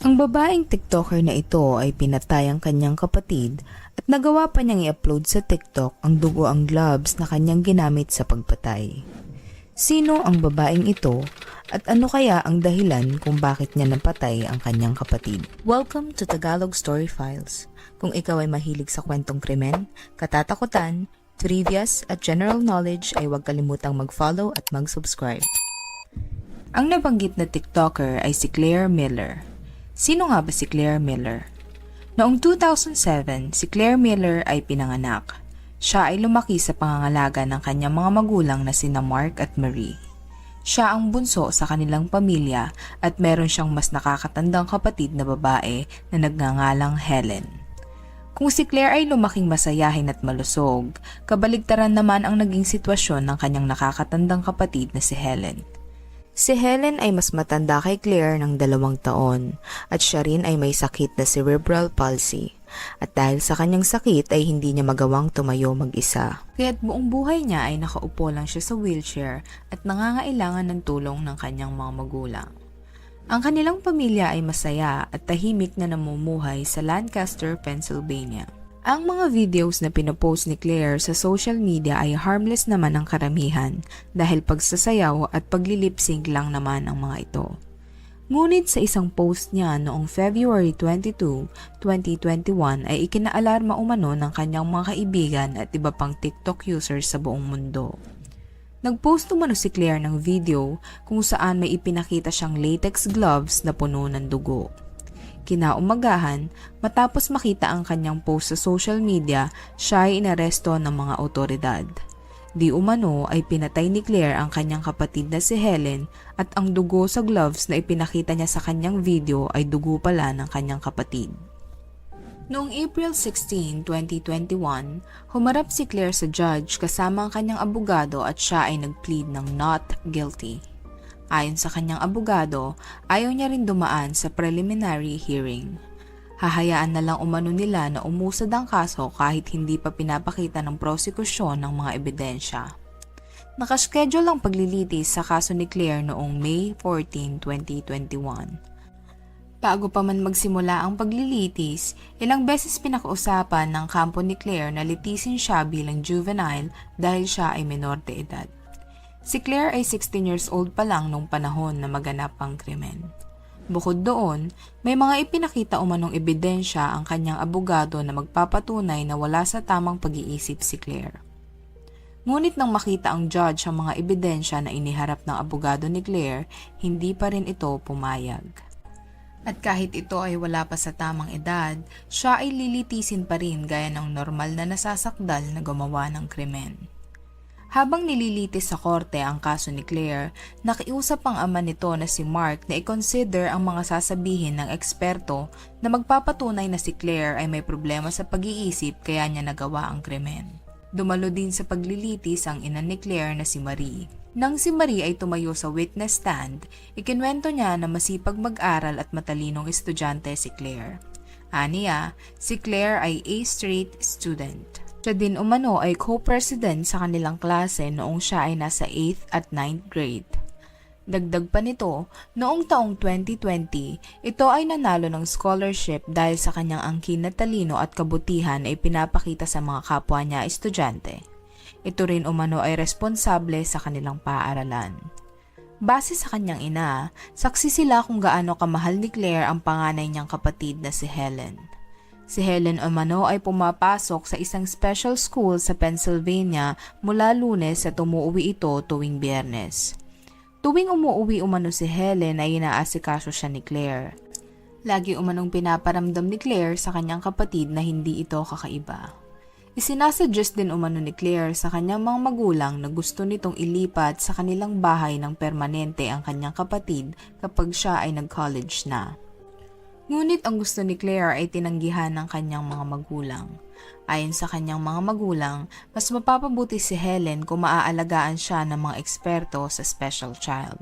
Ang babaeng TikToker na ito ay pinatay ang kanyang kapatid at nagawa pa niyang i-upload sa TikTok ang dugo ang gloves na kanyang ginamit sa pagpatay. Sino ang babaeng ito at ano kaya ang dahilan kung bakit niya napatay ang kanyang kapatid? Welcome to Tagalog Story Files. Kung ikaw ay mahilig sa kwentong krimen, katatakutan, trivias at general knowledge ay huwag kalimutang mag-follow at mag-subscribe. Ang nabanggit na TikToker ay si Claire Miller. Sino nga ba si Claire Miller? Noong 2007, si Claire Miller ay pinanganak. Siya ay lumaki sa pangangalaga ng kanyang mga magulang na sina Mark at Marie. Siya ang bunso sa kanilang pamilya at meron siyang mas nakakatandang kapatid na babae na nagngangalang Helen. Kung si Claire ay lumaking masayahin at malusog, kabaligtaran naman ang naging sitwasyon ng kanyang nakakatandang kapatid na si Helen. Si Helen ay mas matanda kay Claire ng 2 taon at siya rin ay may sakit na cerebral palsy at dahil sa kanyang sakit ay hindi niya magawang tumayo mag-isa. Kaya't buong buhay niya ay nakaupo lang siya sa wheelchair at nangangailangan ng tulong ng kanyang mga magulang. Ang kanilang pamilya ay masaya at tahimik na namumuhay sa Lancaster, Pennsylvania. Ang mga videos na pinopost ni Claire sa social media ay harmless naman ang karamihan dahil pagsasayaw at paglilip-sync lang naman ang mga ito. Ngunit sa isang post niya noong February 22, 2021 ay ikinaalarma umano ng kanyang mga kaibigan at iba pang TikTok users sa buong mundo. Nagpost umano si Claire ng video kung saan may ipinakita siyang latex gloves na puno ng dugo. Kinaumagahan, matapos makita ang kanyang post sa social media, siya ay inaresto ng mga otoridad. Di umano ay pinatay ni Claire ang kanyang kapatid na si Helen at ang dugo sa gloves na ipinakita niya sa kanyang video ay dugo pala ng kanyang kapatid. Noong April 16, 2021, humarap si Claire sa judge kasama ang kanyang abogado at siya ay nag-plead ng not guilty. Ayon sa kanyang abogado, ayaw niya rin dumaan sa preliminary hearing. Hahayaan na lang umano nila na umusad ang kaso kahit hindi pa pinapakita ng prosekusyon ng mga ebidensya. Nakaschedule ang paglilitis sa kaso ni Claire noong May 14, 2021. Bago pa man magsimula ang paglilitis, ilang beses pinakausapan ng kampo ni Claire na litisin siya bilang juvenile dahil siya ay menor de edad. Si Claire ay 16 years old pa lang nung panahon na maganap ang krimen. Bukod doon, may mga ipinakita umanong ebidensya ang kanyang abogado na magpapatunay na wala sa tamang pag-iisip si Claire. Ngunit nang makita ang judge ang mga ebidensya na iniharap ng abogado ni Claire, hindi pa rin ito pumayag. At kahit ito ay wala pa sa tamang edad, siya ay lilitisin pa rin gaya ng normal na nasasakdal na gumawa ng krimen. Habang nililitis sa korte ang kaso ni Claire, nakiusap ang ama nito na si Mark na i-consider ang mga sasabihin ng eksperto na magpapatunay na si Claire ay may problema sa pag-iisip kaya niya nagawa ang krimen. Dumalo din sa paglilitis ang ina ni Claire na si Marie. Nang si Marie ay tumayo sa witness stand, ikinwento niya na masipag mag-aral at matalinong estudyante si Claire. Aniya, si Claire ay A-straight student. Siya din umano ay co-president sa kanilang klase noong siya ay nasa 8th at 9th grade. Dagdag pa nito, noong taong 2020, ito ay nanalo ng scholarship dahil sa kanyang angkin na talino at kabutihan ay pinapakita sa mga kapwa niya estudyante. Ito rin umano ay responsable sa kanilang paaralan. Base sa kanyang ina, saksi sila kung gaano kamahal ni Claire ang panganay niyang kapatid na si Helen. Si Helen umano ay pumapasok sa isang special school sa Pennsylvania mula Lunes at umuwi ito tuwing Biyernes. Tuwing umuwi umano si Helen ay inaasikaso siya ni Claire. Lagi umanong pinaparamdam ni Claire sa kanyang kapatid na hindi ito kakaiba. Isinasuggest din umano ni Claire sa kanyang mga magulang na gusto nitong ilipat sa kanilang bahay ng permanente ang kanyang kapatid kapag siya ay nag-college na. Ngunit ang gusto ni Claire ay tinanggihan ng kanyang mga magulang. Ayon sa kanyang mga magulang, mas mapapabuti si Helen kung maaalagaan siya ng mga eksperto sa special child.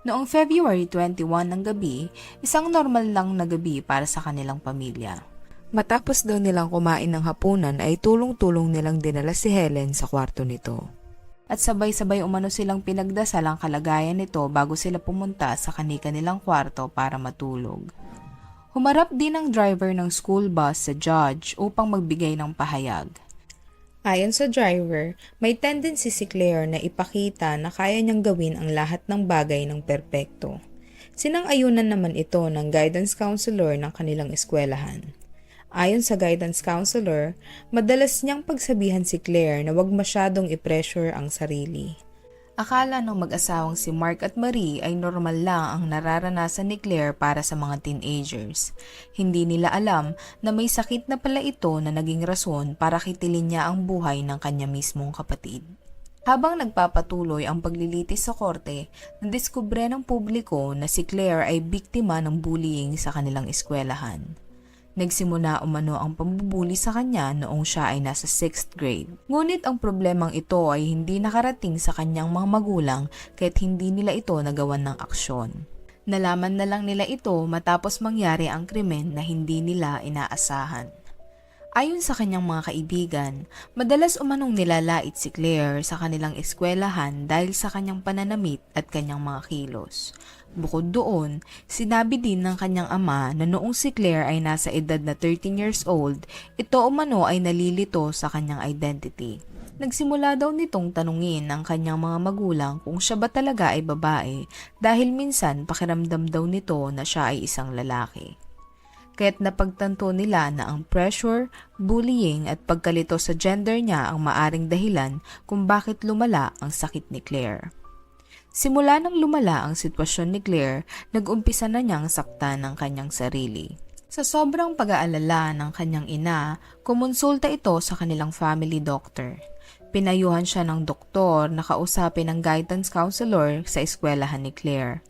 Noong February 21 ng gabi, isang normal lang na gabi para sa kanilang pamilya. Matapos daw nilang kumain ng hapunan ay tulong-tulong nilang dinala si Helen sa kwarto nito. At sabay-sabay umano silang pinagdasal ang kalagayan nito bago sila pumunta sa kani-kanilang kwarto para matulog. Humarap din ang driver ng school bus sa judge upang magbigay ng pahayag. Ayon sa driver, may tendency si Claire na ipakita na kaya niyang gawin ang lahat ng bagay ng perpekto. Sinang-ayunan naman ito ng guidance counselor ng kanilang eskwelahan. Ayon sa guidance counselor, madalas niyang pagsabihan si Claire na huwag masyadong i-pressure ang sarili. Akala ng mag-asawang si Mark at Marie ay normal lang ang nararanasan ni Claire para sa mga teenagers. Hindi nila alam na may sakit na pala ito na naging rason para kitilin niya ang buhay ng kanya mismong kapatid. Habang nagpapatuloy ang paglilitis sa korte, nadiskubre ng publiko na si Claire ay biktima ng bullying sa kanilang eskwelahan. Nagsimula umano ang pambubuli sa kanya noong siya ay nasa 6th grade. Ngunit ang problemang ito ay hindi nakarating sa kanyang mga magulang kahit hindi nila ito nagawan ng aksyon. Nalaman na lang nila ito matapos mangyari ang krimen na hindi nila inaasahan. Ayon sa kanyang mga kaibigan, madalas umanong nilalait si Claire sa kanilang eskwelahan dahil sa kanyang pananamit at kanyang mga kilos. Bukod doon, sinabi din ng kanyang ama na noong si Claire ay nasa edad na 13 years old, ito umano ay nalilito sa kanyang identity. Nagsimula daw nitong tanungin ng kanyang mga magulang kung siya ba talaga ay babae dahil minsan pakiramdam daw nito na siya ay isang lalaki. Kaya't napagtanto nila na ang pressure, bullying at pagkalito sa gender niya ang maaring dahilan kung bakit lumala ang sakit ni Claire. Simula nang lumala ang sitwasyon ni Claire, nag-umpisa na niyang saktan ng kanyang sarili. Sa sobrang pag-aalala ng kanyang ina, kumonsulta ito sa kanilang family doctor. Pinayuhan siya ng doktor na kausapin ng guidance counselor sa eskwelahan ni Claire.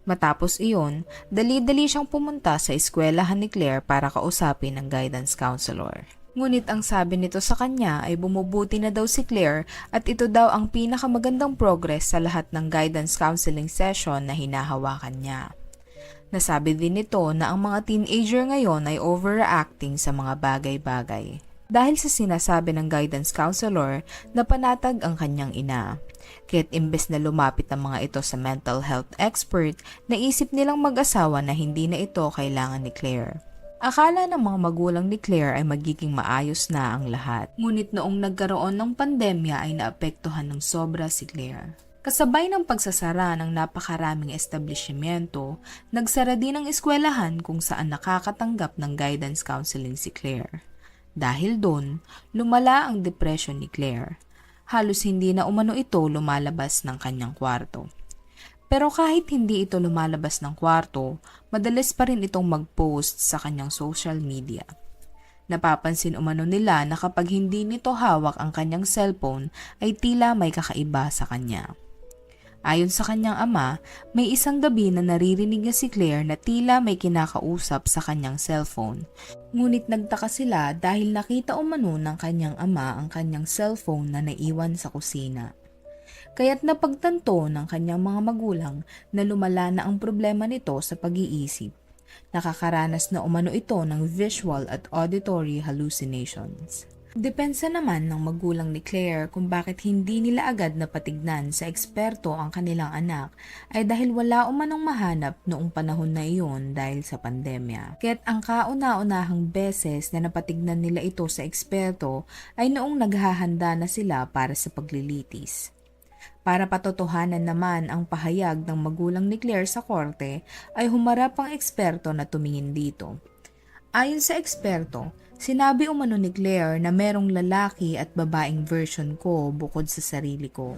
Matapos iyon, dali-dali siyang pumunta sa eskwelahan ni Claire para kausapin ng guidance counselor. Ngunit ang sabi nito sa kanya ay bumubuti na daw si Claire at ito daw ang pinakamagandang progress sa lahat ng guidance counseling session na hinahawakan niya. Nasabi din nito na ang mga teenager ngayon ay overreacting sa mga bagay-bagay. Dahil sa sinasabi ng guidance counselor, napanatag ang kanyang ina. Kaya't imbes na lumapit ang mga ito sa mental health expert, naisip nilang mag-asawa na hindi na ito kailangan ni Claire. Akala ng mga magulang ni Claire ay magiging maayos na ang lahat. Ngunit noong nagkaroon ng pandemya ay naapektuhan ng sobra si Claire. Kasabay ng pagsasara ng napakaraming establishmento, nagsara din ang eskwelahan kung saan nakakatanggap ng guidance counseling si Claire. Dahil doon, lumala ang depression ni Claire. Halos hindi na umano ito lumalabas ng kanyang kwarto. Pero kahit hindi ito lumalabas ng kwarto, madalas pa rin itong mag-post sa kanyang social media. Napapansin umano nila na kapag hindi nito hawak ang kanyang cellphone ay tila may kakaiba sa kanya. Ayon sa kanyang ama, may isang gabi na naririnig niya si Claire na tila may kinakausap sa kanyang cellphone. Ngunit nagtaka sila dahil nakita umano ng kanyang ama ang kanyang cellphone na naiwan sa kusina. Kaya't napagtanto ng kanyang mga magulang na lumala na ang problema nito sa pag-iisip. Nakakaranas na umano ito ng visual at auditory hallucinations. Depensa naman ng magulang ni Claire kung bakit hindi nila agad napatignan sa eksperto ang kanilang anak ay dahil wala umanong mahanap noong panahon na iyon dahil sa pandemya. Kaya't ang kauna-unahang beses na napatignan nila ito sa eksperto ay noong naghahanda na sila para sa paglilitis. Para patotohanan naman ang pahayag ng magulang ni Claire sa korte ay humarap ang eksperto na tumingin dito. Ayon sa eksperto, sinabi umano ni Claire na merong lalaki at babaeng version ko bukod sa sarili ko.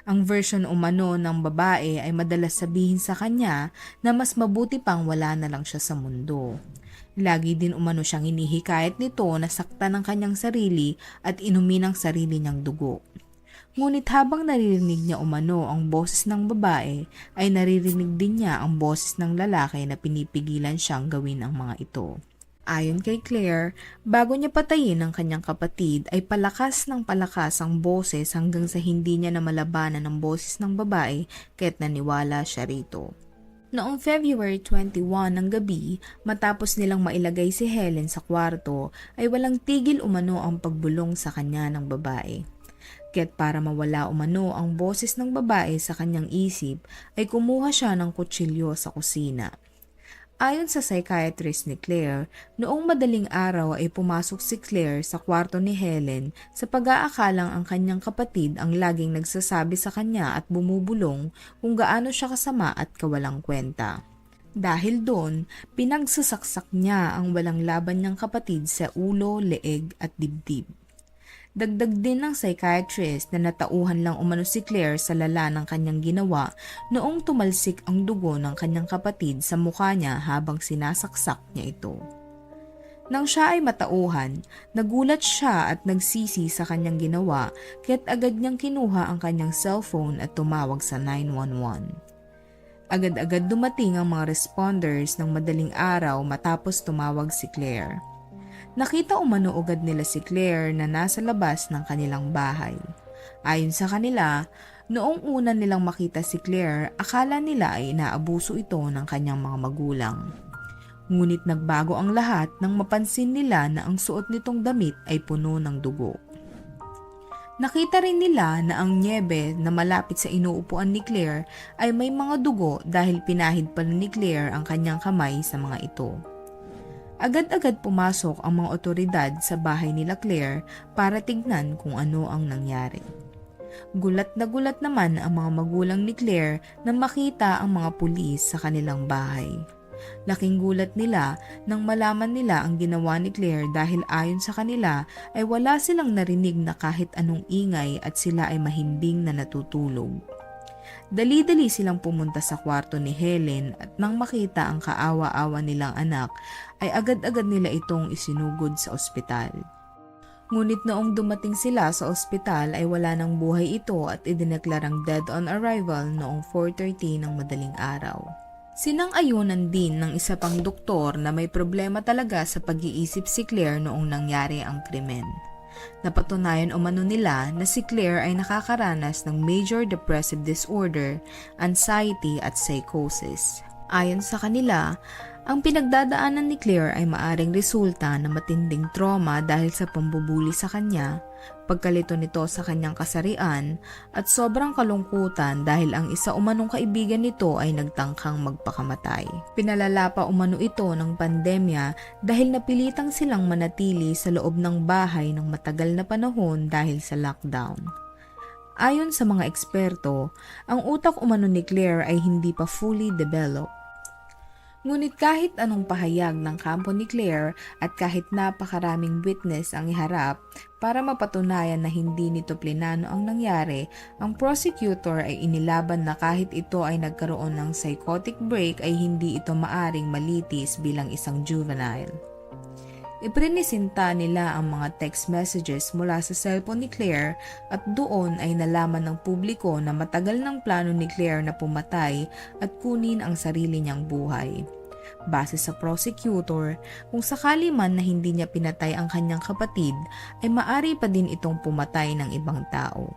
Ang version umano ng babae ay madalas sabihin sa kanya na mas mabuti pang wala na lang siya sa mundo. Lagi din umano siyang inihikayat nito na saktan ng kanyang sarili at inumin ang sarili niyang dugo. Ngunit habang naririnig niya umano ang boses ng babae, ay naririnig din niya ang boses ng lalaki na pinipigilan siyang gawin ang mga ito. Ayon kay Claire, bago niya patayin ang kanyang kapatid ay palakas ng palakas ang boses hanggang sa hindi niya na malabanan ang boses ng babae kaya't naniwala siya rito. Noong February 21 ng gabi, matapos nilang mailagay si Helen sa kwarto, ay walang tigil umano ang pagbulong sa kanya ng babae. Kaya't para mawala umano ang boses ng babae sa kanyang isip, ay kumuha siya ng kutsilyo sa kusina. Ayon sa psychiatrist ni Claire, noong madaling araw ay pumasok si Claire sa kwarto ni Helen sa pag-aakalang ang kanyang kapatid ang laging nagsasabi sa kanya at bumubulong kung gaano siya kasama at kawalang kwenta. Dahil doon, pinagsasaksak niya ang walang laban niyang kapatid sa ulo, leeg at dibdib. Dagdag din ng psychiatrist na natauhan lang umano si Claire sa lala ng kanyang ginawa noong tumalsik ang dugo ng kanyang kapatid sa mukha niya habang sinasaksak niya ito. Nang siya ay matauhan, nagulat siya at nagsisi sa kanyang ginawa kaya't agad niyang kinuha ang kanyang cellphone at tumawag sa 911. Agad-agad dumating ang mga responders ng madaling araw matapos tumawag si Claire. Nakita umano agad nila si Claire na nasa labas ng kanilang bahay. Ayon sa kanila, noong una nilang makita si Claire, akala nila ay inaabuso ito ng kanyang mga magulang. Ngunit nagbago ang lahat nang mapansin nila na ang suot nitong damit ay puno ng dugo. Nakita rin nila na ang niebe na malapit sa inuupuan ni Claire ay may mga dugo dahil pinahid pala ni Claire ang kanyang kamay sa mga ito. Agad-agad pumasok ang mga otoridad sa bahay nila Claire para tignan kung ano ang nangyari. Gulat na gulat naman ang mga magulang ni Claire na makita ang mga pulis sa kanilang bahay. Laking gulat nila nang malaman nila ang ginawa ni Claire dahil ayon sa kanila ay wala silang narinig na kahit anong ingay at sila ay mahimbing na natutulog. Dali-dali silang pumunta sa kwarto ni Helen at nang makita ang kaawa-awa nilang anak ay agad-agad nila itong isinugod sa ospital. Ngunit noong dumating sila sa ospital ay wala ng buhay ito at idineklarang dead on arrival noong 4:30 ng madaling araw. Sinang-ayunan din ng isa pang doktor na may problema talaga sa pag-iisip si Claire noong nangyari ang krimen. Napatunayan umano nila na si Claire ay nakakaranas ng major depressive disorder, anxiety at psychosis. Ayon sa kanila, ang pinagdadaanan ni Claire ay maaring resulta ng matinding trauma dahil sa pambubuli sa kanya, pagkalito nito sa kanyang kasarian, at sobrang kalungkutan dahil ang isa umanong kaibigan nito ay nagtangkang magpakamatay. Pinalala pa umano ito ng pandemya dahil napilitang silang manatili sa loob ng bahay ng matagal na panahon dahil sa lockdown. Ayon sa mga eksperto, ang utak umano ni Claire ay hindi pa fully developed. Ngunit kahit anong pahayag ng kampo ni Claire at kahit napakaraming witness ang iharap para mapatunayan na hindi nito plinano ang nangyari, ang prosecutor ay inilaban na kahit ito ay nagkaroon ng psychotic break ay hindi ito maaring malitis bilang isang juvenile. Iprinisinta nila ang mga text messages mula sa cellphone ni Claire at doon ay nalaman ng publiko na matagal ng plano ni Claire na pumatay at kunin ang sarili niyang buhay. Base sa prosecutor, kung sakali man na hindi niya pinatay ang kanyang kapatid, ay maari pa din itong pumatay ng ibang tao.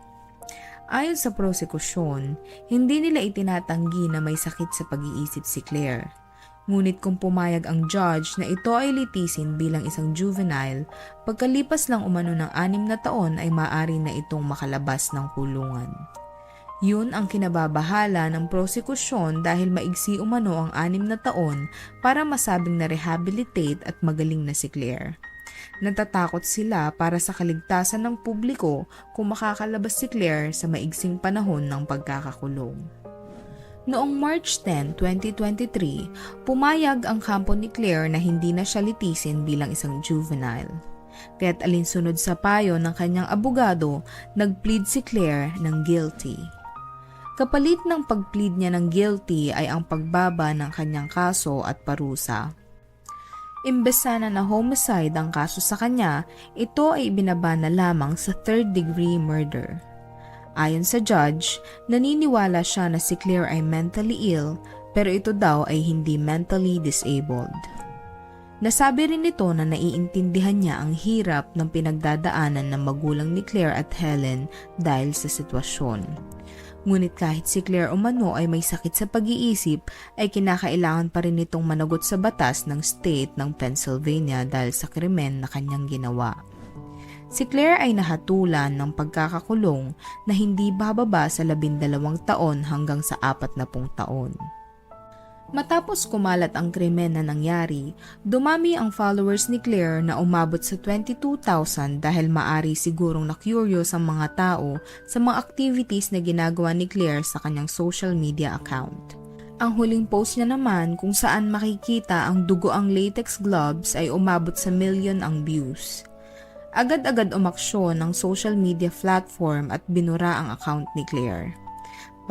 Ayon sa prosekusyon, hindi nila itinatanggi na may sakit sa pag-iisip si Claire. Ngunit kung pumayag ang judge na ito ay litisin bilang isang juvenile, pagkalipas lang umano ng 6 na taon ay maaari na itong makalabas ng kulungan. Yun ang kinababahala ng prosekusyon dahil maigsi umano ang 6 na taon para masabing na-rehabilitate at magaling na si Claire. Natatakot sila para sa kaligtasan ng publiko kung makakalabas si Claire sa maigsing panahon ng pagkakakulong. Noong March 10, 2023, pumayag ang kampo ni Claire na hindi na siya litisin bilang isang juvenile. Kaya't alinsunod sa payo ng kanyang abogado, nag-plead si Claire ng guilty. Kapalit ng pag-plead niya ng guilty ay ang pagbaba ng kanyang kaso at parusa. Imbes sana na homicide ang kaso sa kanya, ito ay ibinaba na lamang sa 3rd-degree murder. Ayon sa judge, naniniwala siya na si Claire ay mentally ill pero ito daw ay hindi mentally disabled. Nasabi rin nito na naiintindihan niya ang hirap ng pinagdadaanan ng magulang ni Claire at Helen dahil sa sitwasyon. Ngunit kahit si Claire umano ay may sakit sa pag-iisip, ay kinakailangan pa rin nitong managot sa batas ng state ng Pennsylvania dahil sa krimen na kanyang ginawa. Si Claire ay nahatulan ng pagkakakulong na hindi bababa sa 12 taon hanggang sa 40 taon. Matapos kumalat ang krimen na nangyari, dumami ang followers ni Claire na umabot sa 22,000 dahil maari sigurong na-curious ang mga tao sa mga activities na ginagawa ni Claire sa kanyang social media account. Ang huling post niya naman kung saan makikita ang dugoang latex gloves ay umabot sa million ang views. Agad-agad umaksyon ng social media platform at binura ang account ni Claire.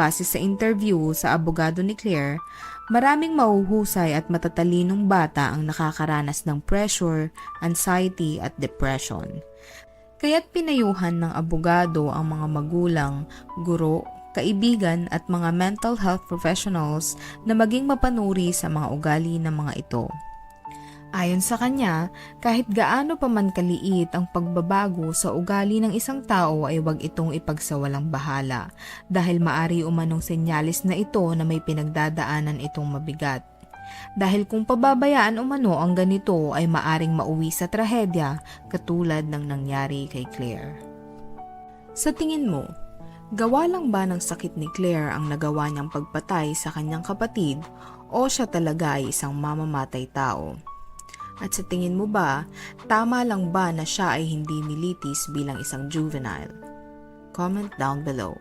Base sa interview sa abogado ni Claire, maraming mahuhusay at matatalinong bata ang nakakaranas ng pressure, anxiety at depression. Kaya't pinayuhan ng abogado ang mga magulang, guro, kaibigan at mga mental health professionals na maging mapanuri sa mga ugali ng mga ito. Ayon sa kanya, kahit gaano pa man kaliit ang pagbabago sa ugali ng isang tao ay huwag itong ipagsawalang bahala dahil maari umanong senyalis na ito na may pinagdadaanan itong mabigat. Dahil kung pababayaan umano ang ganito ay maaring mauwi sa trahedya katulad ng nangyari kay Claire. Sa tingin mo, gawa lang ba ng sakit ni Claire ang nagawa niyang pagpatay sa kanyang kapatid o siya talaga ay isang mamamatay tao? At sa tingin mo ba, tama lang ba na siya ay hindi nilitis bilang isang juvenile? Comment down below.